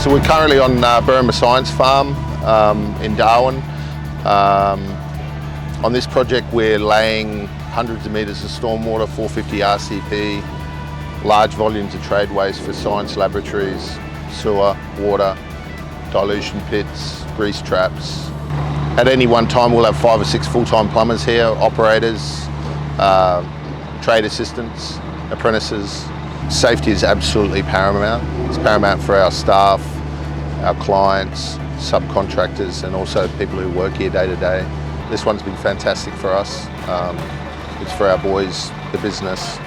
So we're currently on Berrimah Science Farm in Darwin. On this project we're laying hundreds of metres of stormwater, 450 RCP, large volumes of trade waste for science laboratories, sewer, water, dilution pits, grease traps. At any one time we'll have 5 or 6 full-time plumbers here, operators, trade assistants, apprentices. Safety is absolutely paramount. It's paramount for our staff, our clients, subcontractors, and also people who work here day to day. This one's been fantastic for us. It's for our boys, the business,